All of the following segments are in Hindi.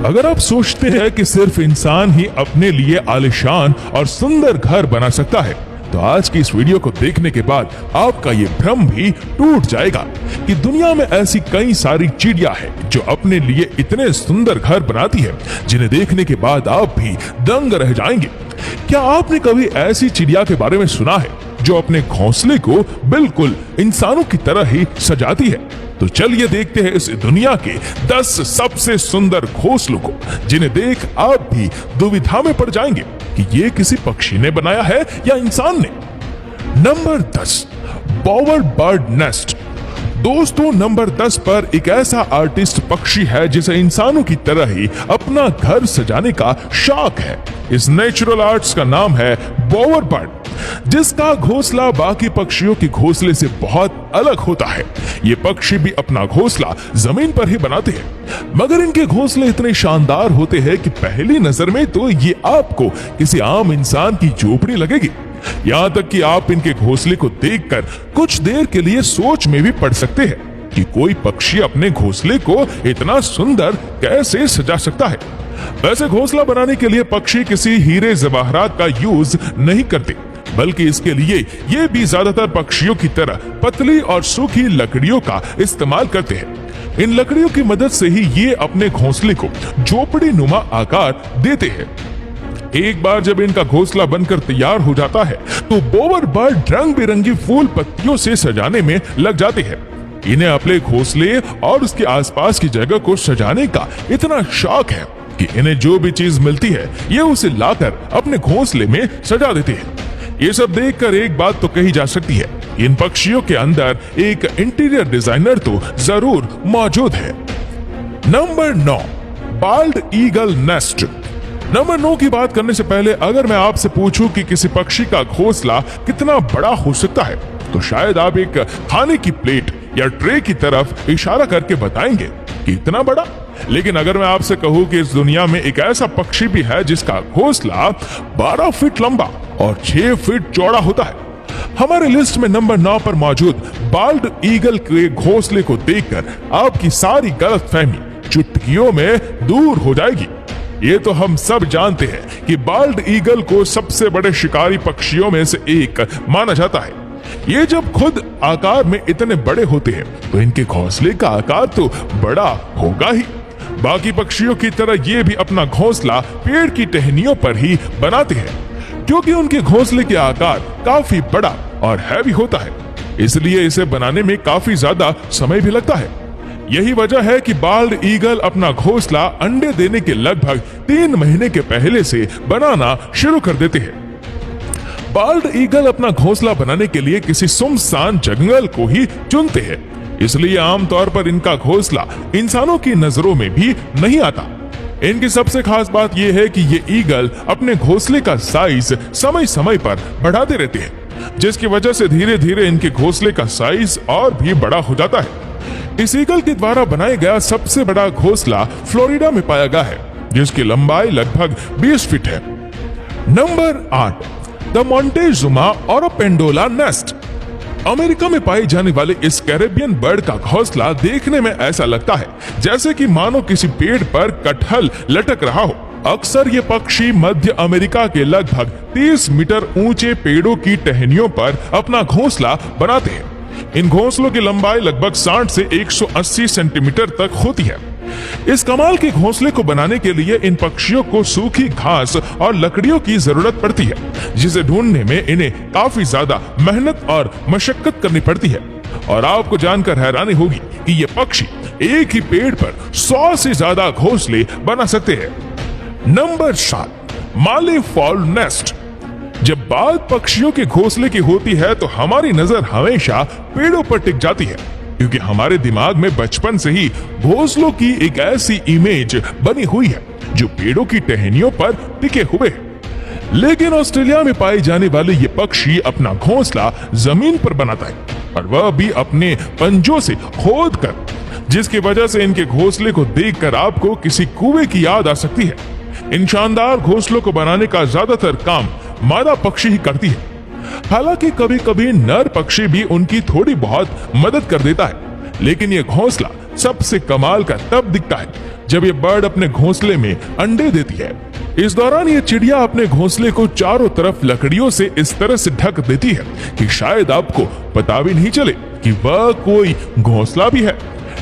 अगर आप सोचते हैं कि सिर्फ इंसान ही अपने लिए आलीशान और सुंदर घर बना सकता है, तो आज की इस वीडियो को देखने के बाद आपका ये भ्रम भी टूट जाएगा कि दुनिया में ऐसी कई सारी चिड़िया है जो अपने लिए इतने सुंदर घर बनाती है जिन्हें देखने के बाद आप भी दंग रह जाएंगे। क्या आपने कभी ऐसी चिड़िया के बारे में सुना है जो अपने घोंसले को बिल्कुल इंसानों की तरह ही सजाती है? तो चलिए देखते हैं इस दुनिया के 10 सबसे सुंदर घोंसलों को, जिन्हें देख आप भी दुविधा में पड़ जाएंगे कि ये किसी पक्षी ने बनाया है या इंसान ने। Number 10, बोवर bird nest. दोस्तों, नंबर 10 पर एक ऐसा आर्टिस्ट पक्षी है जिसे इंसानों की तरह ही अपना घर सजाने का शौक है। इस नेचुरल आर्ट्स का नाम है बोवर बर्ड, जिसका घोंसला बाकी पक्षियों के घोंसले से बहुत अलग होता है। ये पक्षी भी अपना घोंसला जमीन पर ही बनाते हैं, मगर इनके घोंसले इतने शानदार होते हैं कि पहली नजर में तो ये आपको किसी आम इंसान की झोपड़ी लगेगी। यहाँ तक कि आप इनके घोंसले को देखकर कुछ देर के लिए सोच में भी पड़ सकते हैं कि कोई पक्षी अपने घोंसले को इतना सुंदर कैसे सजा सकता है। वैसे घोंसला बनाने के लिए पक्षी किसी हीरे जवाहरात का यूज नहीं करते, बल्कि इसके लिए ये भी ज्यादातर पक्षियों की तरह पतली और सूखी लकड़ियों का इस्तेमाल करते हैं। इन लकड़ियों की मदद से ही ये अपने घोंसले को झोपड़ी नुमा आकार देते हैं। एक बार जब इनका घोंसला बनकर तैयार हो जाता है तो बोवर बर्ड रंग बिरंगी फूल पत्तियों से सजाने में लग जाते हैं। इन्हें अपने घोंसले और उसके आसपास की जगह को सजाने का इतना शौक है कि इन्हें जो भी चीज मिलती है ये उसे लाकर अपने घोंसले में सजा देते हैं। ये सब देखकर एक बात तो कही जा सकती है, इन पक्षियों के अंदर एक इंटीरियर डिजाइनर तो जरूर मौजूद है। Number 9, bald eagle nest. Number 9 की बात करने से पहले अगर मैं आपसे पूछूं कि किसी पक्षी का घोंसला कितना बड़ा हो सकता है, तो शायद आप एक खाने की प्लेट या ट्रे की तरफ इशारा करके बताएंगे कि इतना बड़ा। लेकिन अगर मैं आपसे कहूं कि इस दुनिया में एक ऐसा पक्षी भी है जिसका घोंसला 12 फीट लंबा और 6 फीट चौड़ा होता है, हमारे लिस्ट में नंबर 9 पर मौजूद बाल्ड ईगल के घोंसले को देखकर आपकी सारी गलतफहमी चुटकियों में दूर हो जाएगी। ये तो हम सब जानते हैं कि बाल्ड ईगल को सबसे बड़े शिकारी पक्षियों में से एक माना जाता है। ये जब खुद आकार में इतने बड़े होते हैं तो इनके घोंसले का आकार तो बड़ा होगा ही। बाकी पक्षियों की तरह ये भी अपना घोंसला पेड़ की टहनियों पर ही बनाते हैं, क्योंकि उनके घोंसले के आकार काफी बड़ा और हैवी होता है, इसलिए इसे बनाने में काफी ज्यादा समय भी लगता है। यही वजह है कि बाल्ड ईगल अपना घोंसला अंडे देने के लगभग 3 महीने के पहले से बनाना शुरू कर देते हैं। बाल्ड ईगल अपना घोंसला बनाने के लिए किसी सुनसान जंगल को ही चुनते हैं, इसलिए आमतौर पर इनका घोंसला इंसानों की नजरों में भी नहीं आता। इनकी सबसे खास बात यह है कि ये ईगल अपने घोंसले का साइज समय समय पर बढ़ाते रहते हैं, जिसकी वजह से धीरे धीरे इनके घोंसले का साइज और भी बड़ा हो जाता है। इस ईगल के द्वारा बनाया गया सबसे बड़ा घोंसला फ्लोरिडा में पाया गया है, जिसकी लंबाई लगभग 20 फीट है। नंबर 8, द मोंटेजुमा और पेंडोला नेस्ट। अमेरिका में पाई जाने वाले इस कैरेबियन बर्ड का घोंसला देखने में ऐसा लगता है जैसे कि मानो किसी पेड़ पर कटहल लटक रहा हो। अक्सर ये पक्षी मध्य अमेरिका के लगभग 30 मीटर ऊंचे पेड़ों की टहनियों पर अपना घोंसला बनाते हैं। इन घोंसलों की लंबाई लगभग 60 से 180 सेंटीमीटर तक होती है। इस कमाल के घोंसले को बनाने के लिए इन पक्षियों को सूखी घास और लकड़ियों की जरूरत पड़ती है, जिसे ढूंढने में इन्हें काफी ज्यादा मेहनत और मशक्कत करनी पड़ती है। और आपको जानकर हैरानी होगी कि ये पक्षी एक ही पेड़ पर 100 से ज्यादा घोंसले बना सकते हैं। नंबर 7, माले फॉल नेस्ट। जब बात पक्षियों के घोंसले की होती है तो हमारी नजर हमेशा पेड़ों पर टिक जाती है, क्योंकि हमारे दिमाग में बचपन से ही घोंसलों की एक ऐसी इमेज बनी हुई है जो पेड़ों की टहनियों पर टिके हुए है। लेकिन ऑस्ट्रेलिया में पाए जाने वाले ये पक्षी अपना घोंसला जमीन पर बनाता है, और वह भी अपने पंजों से खोद कर, जिसकी वजह से इनके घोंसले को देखकर आपको किसी कुएं की याद आ सकती है। इन शानदार घोंसलों को बनाने का ज्यादातर काम मादा पक्षी ही करती है। हालांकि कभी कभी नर पक्षी भी उनकी थोड़ी बहुत मदद कर देता है, लेकिन यह घोंसला सबसे कमाल का तब दिखता है जब ये बर्ड अपने घोंसले में अंडे देती है। इस दौरान ये चिड़िया अपने घोंसले को चारों तरफ लकड़ियों से इस तरह से ढक देती है कि शायद आपको पता भी नहीं चले कि वह कोई घोंसला भी है।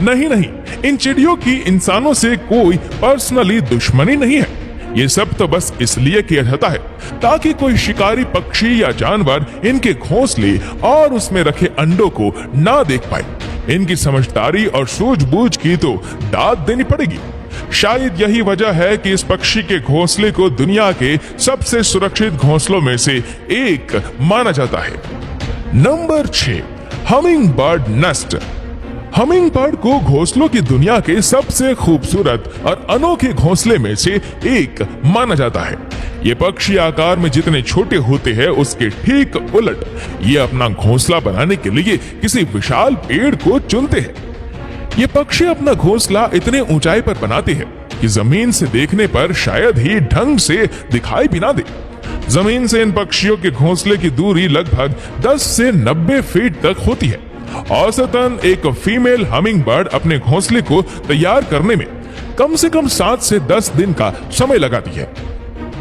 नहीं, इन चिड़ियों की इंसानों से कोई पर्सनली दुश्मनी नहीं है। ये सब तो बस इसलिए किया जाता है ताकि कोई शिकारी पक्षी या जानवर इनके घोंसले और उसमें रखे अंडों को ना देख पाए। इनकी समझदारी और सूझबूझ की तो दाद देनी पड़ेगी। शायद यही वजह है कि इस पक्षी के घोंसले को दुनिया के सबसे सुरक्षित घोंसलों में से एक माना जाता है। Number 6, humming bird nest. Humming bird को घोंसलों की दुनिया के सबसे खूबसूरत और अनोखे घोंसले में से एक माना जाता है। ये पक्षी आकार में जितने छोटे होते हैं उसके ठीक उलट ये अपना घोंसला बनाने के लिए किसी विशाल पेड़ को चुनते हैं। ये पक्षी अपना घोंसला इतने ऊंचाई पर बनाते हैं कि जमीन से देखने पर शायद ही ढंग से दिखाई भी ना दे। जमीन से इन पक्षियों के घोंसले की दूरी लगभग 10 से 90 फीट तक होती है। औसतन एक फीमेल हमिंग बर्ड अपने घोंसले को तैयार करने में कम से कम 7 से 10 दिन का समय लगाती है।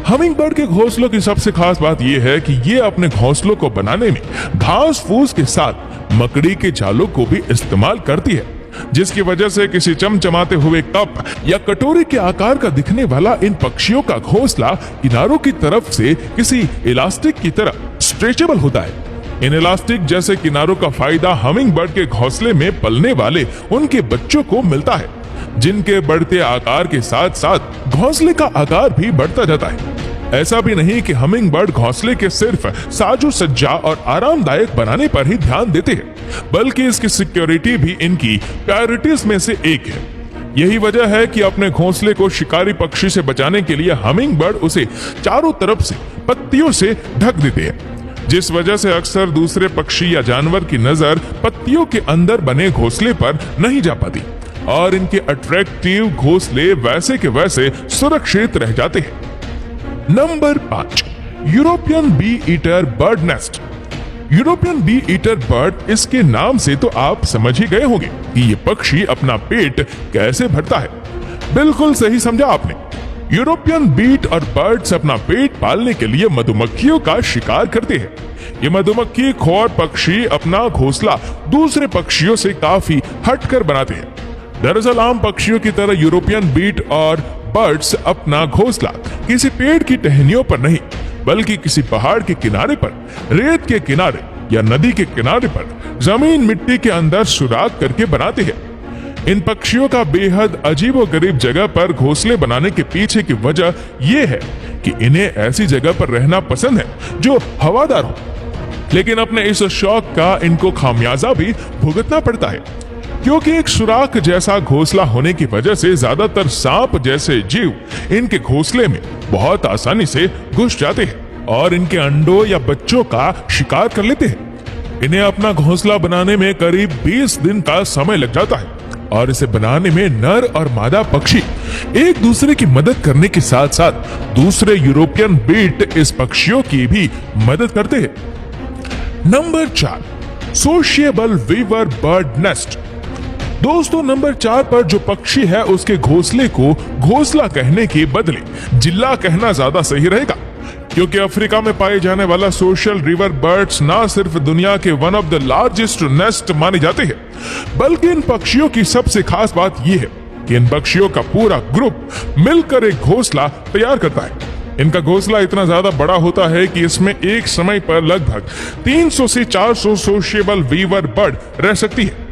हमिंग बर्ड के घोंसलों की सबसे खास बात यह है कि ये अपने घोंसलों को बनाने में घास फूस के साथ मकड़ी के जालों को भी इस्तेमाल करती है, जिसकी वजह से किसी चमचमाते हुए कप या कटोरी के आकार का दिखने वाला इन पक्षियों का घोंसला किनारों की तरफ से किसी इलास्टिक की तरह स्ट्रेचेबल होता है। इन इलास्टिक जैसे किनारों का फायदा हमिंग बर्ड के घोंसले में पलने वाले उनके बच्चों को मिलता है, जिनके बढ़ते आकार के साथ साथ घोंसले का आकार भी बढ़ता जाता है। ऐसा भी नहीं कि हमिंग बर्ड घोंसले के सिर्फ साजो सज्जा और आरामदायक बनाने पर ही ध्यान देते हैं, बल्कि इसकी सिक्योरिटी भी इनकी प्रायोरिटीज में से एक है। यही वजह है कि अपने घोंसले को शिकारी पक्षी से बचाने के लिए हमिंग बर्ड उसे चारों तरफ से पत्तियों से ढक देते हैं, जिस वजह से अक्सर दूसरे पक्षी या जानवर की नजर पत्तियों के अंदर बने घोंसले पर नहीं जा पाती और इनके अट्रैक्टिव घोंसले वैसे के वैसे सुरक्षित रह जाते हैं। Number 5, European bee eater bird nest. European bee eater bird, इसके नाम से तो आप समझ ही गए होंगे कि ये पक्षी अपना पेट कैसे भरता है। बिल्कुल सही समझा आपने। यूरोपियन बीट और बर्ड्स अपना पेट पालने के लिए मधुमक्खियों का शिकार करते हैं। ये मधुमक्खी खोर पक्षी अपना घोंसला दूसरे पक्षियों से काफी हटकर बनाते हैं। दरअसल आम पक्षियों की तरह यूरोपियन बीट और बर्ड्स अपना घोंसला किसी पेड़ की टहनियों पर नहीं, बल्कि किसी पहाड़ के किनारे पर, रेत के किनारे या नदी के किनारे पर जमीन मिट्टी के अंदर सुराख करके बनाते हैं। इन पक्षियों का बेहद अजीबोगरीब जगह पर घोंसले बनाने के पीछे की वजह यह है कि इन्हें ऐसी जगह पर रहना पसंद है जो हवादार हो, लेकिन अपने इस शौक का इनको खामियाजा भी भुगतना पड़ता है, क्योंकि एक सुराख जैसा घोंसला होने की वजह से ज्यादातर सांप जैसे जीव इनके घोंसले में बहुत आसानी से घुस जाते हैं और इनके अंडों या बच्चों का शिकार कर लेते हैं। इन्हें अपना घोंसला बनाने में करीब 20 दिन का समय लग जाता है और इसे बनाने में नर और मादा पक्षी एक दूसरे की मदद करने के साथ साथ दूसरे यूरोपियन बीट इस पक्षियों की भी मदद करते हैं। Number 4, sociable weaver bird nest. दोस्तों, नंबर 4 पर जो पक्षी है उसके घोंसले को घोंसला कहने के बदले जिल्ला कहना ज्यादा सही रहेगा, क्योंकि अफ्रीका में पाए जाने वाला सोशल रिवर बर्ड्स ना सिर्फ दुनिया के one of the largest nest माने जाते हैं, बल्कि इन पक्षियों की सबसे खास बात यह है कि इन पक्षियों का पूरा ग्रुप मिलकर एक घोंसला तैयार करता है। इनका घोंसला इतना ज्यादा बड़ा होता है कि इसमें एक समय पर लगभग 300 से 400 सोशिएबल वीवर बर्ड रह सकती है।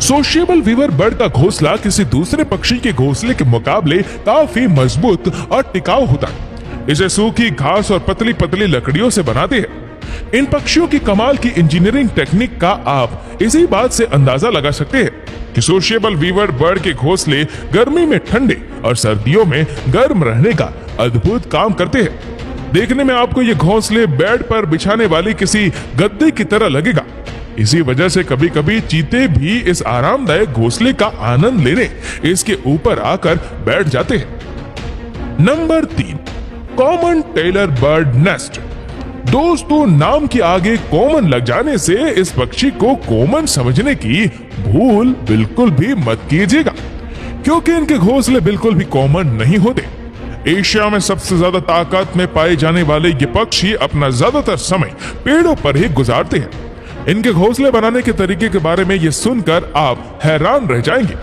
सोशिएबल वीवर बर्ड का घोंसला किसी दूसरे पक्षी के घोंसले के मुकाबले काफी मजबूत और टिकाऊ होता है। इसे सूखी घास और पतली पतली लकड़ियों से बनाते हैं। इन पक्षियों की कमाल की इंजीनियरिंग टेक्निक का आप इसी बात से अंदाजा लगा सकते हैं कि सोशिएबल वीवर बर्ड के घोंसले गर्मी में ठंडे और सर्दियों में गर्म रहने का अद्भुत काम करते हैं। देखने में आपको ये घोंसले बेड पर बिछाने वाली किसी गद्दे की तरह लगेगा। इसी वजह से कभी कभी चीते भी इस आरामदायक घोंसले का आनंद लेने इसके ऊपर आकर बैठ जाते हैं। Number 3, common tailor bird nest. दोस्तों, नाम के आगे कॉमन लग जाने से इस पक्षी को कॉमन समझने की भूल बिल्कुल भी मत कीजिएगा, क्योंकि इनके घोंसले बिल्कुल भी कॉमन नहीं होते। एशिया में सबसे ज्यादा ताकत में पाए जाने वाले ये पक्षी अपना ज्यादातर समय पेड़ों पर ही गुजारते हैं। इनके घोंसले बनाने के तरीके के बारे में ये सुनकर आप हैरान रह जाएंगे।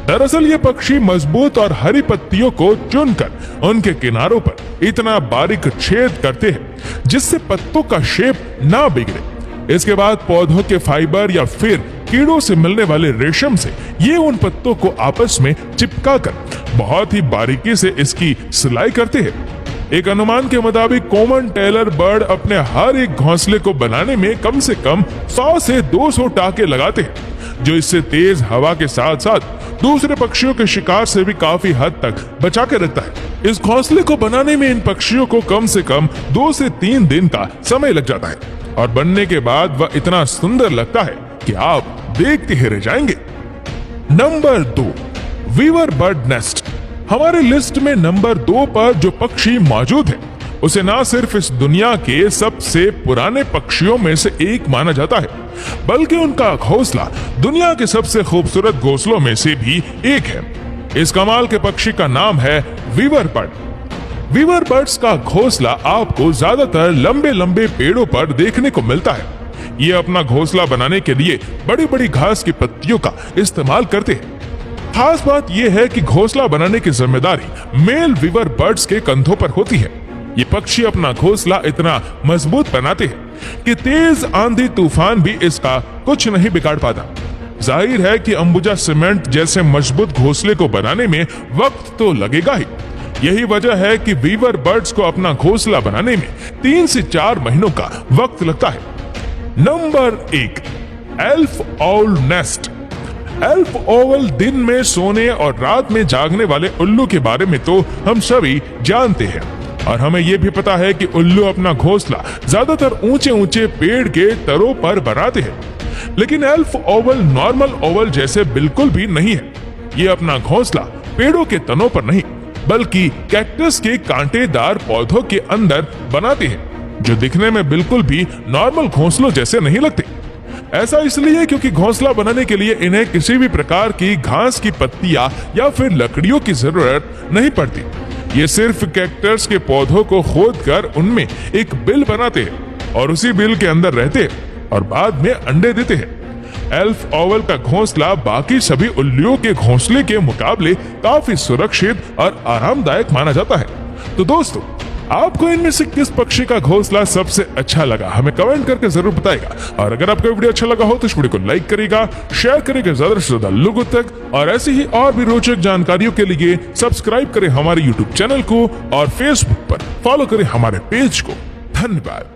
दरअसल ये पक्षी मजबूत और हरी पत्तियों को चुनकर उनके किनारों पर इतना बारीक छेद करते हैं जिससे पत्तों का शेप ना बिगड़े। इसके बाद पौधों के फाइबर या फिर कीड़ों से मिलने वाले रेशम से ये उन पत्तों को आपस में चिपकाकर बहुत ही बारीकी से इसकी सिलाई करते हैं। एक अनुमान के मुताबिक कॉमन टेलर बर्ड अपने हर एक घोंसले को बनाने में कम से कम 100 से 200 टाके लगाते हैं, जो इससे तेज हवा के साथ साथ दूसरे पक्षियों के शिकार से भी काफी हद तक बचा के रखता है। इस घोंसले को बनाने में इन पक्षियों को कम से कम 2 से 3 दिन का समय लग जाता है और बनने के बाद वह इतना सुंदर लगता है कि आप देखते ही रह जाएंगे। Number 2, weaver bird nest. हमारे लिस्ट में नंबर 2 पर जो पक्षी मौजूद है उसे ना सिर्फ इस दुनिया के सबसे पुराने पक्षियों में से एक माना जाता है, बल्कि उनका घोंसला दुनिया के सबसे खूबसूरत घोंसलों में से भी एक है। इस कमाल के पक्षी का नाम है वीवर बर्ड। वीवर बर्ड्स का घोंसला आपको ज्यादातर लंबे लंबे पेड़ों पर देखने को मिलता है। ये अपना घोंसला बनाने के लिए बड़ी बड़ी घास की पत्तियों का इस्तेमाल करते हैं। खास बात यह है कि घोंसला बनाने की जिम्मेदारी मेल वीवर बर्ड्स के कंधों पर होती है। ये पक्षी अपना घोंसला इतना मजबूत बनाते हैं कि तेज आंधी तूफान भी इसका कुछ नहीं बिगाड़ पाता। जाहिर है कि अंबुजा सीमेंट जैसे मजबूत घोंसले को बनाने में वक्त तो लगेगा ही। यही वजह है कि वीवर बर्ड्स को अपना घोंसला बनाने में 3 से 4 महीनों का वक्त लगता है। Number 1, elf owl nest. Elf owl दिन में सोने और रात में जागने वाले उल्लू के बारे में तो हम सभी जानते हैं और हमें यह भी पता है कि उल्लू अपना घोंसला ज्यादातर ऊंचे ऊंचे पेड़ के तरों पर बनाते हैं। लेकिन एल्फ ओवल नॉर्मल ओवल जैसे बिल्कुल भी नहीं है। ये अपना घोंसला पेड़ों के तनों पर नहीं बल्कि कैक्टस के कांटेदार पौधों के अंदर बनाते हैं, जो दिखने में बिल्कुल भी नॉर्मल घोंसलों जैसे नहीं लगते। ऐसा इसलिए क्योंकि घोंसला बनाने के लिए इन्हें किसी भी प्रकार की घास की पत्तियां या फिर लकड़ियों की जरूरत नहीं पड़ती। ये सिर्फ कैक्टस के पौधों को खोदकर उनमें एक बिल बनाते हैं और उसी बिल के अंदर रहते हैं और बाद में अंडे देते हैं। एल्फ ओवल का घोंसला बाकी सभी उल्लुओं के घोंसले के मुकाबले काफी सुरक्षित और आरामदायक माना जाता है। तो दोस्तों, आपको इनमें से किस पक्षी का घोंसला सबसे अच्छा लगा हमें कमेंट करके जरूर बताएगा। और अगर आपको वीडियो अच्छा लगा हो तो इस वीडियो को लाइक करेगा, शेयर करेगा ज्यादा से ज्यादा लोगों तक, और ऐसी ही और भी रोचक जानकारियों के लिए सब्सक्राइब करें हमारे यूट्यूब चैनल को और फेसबुक पर फॉलो करें हमारे पेज को। धन्यवाद।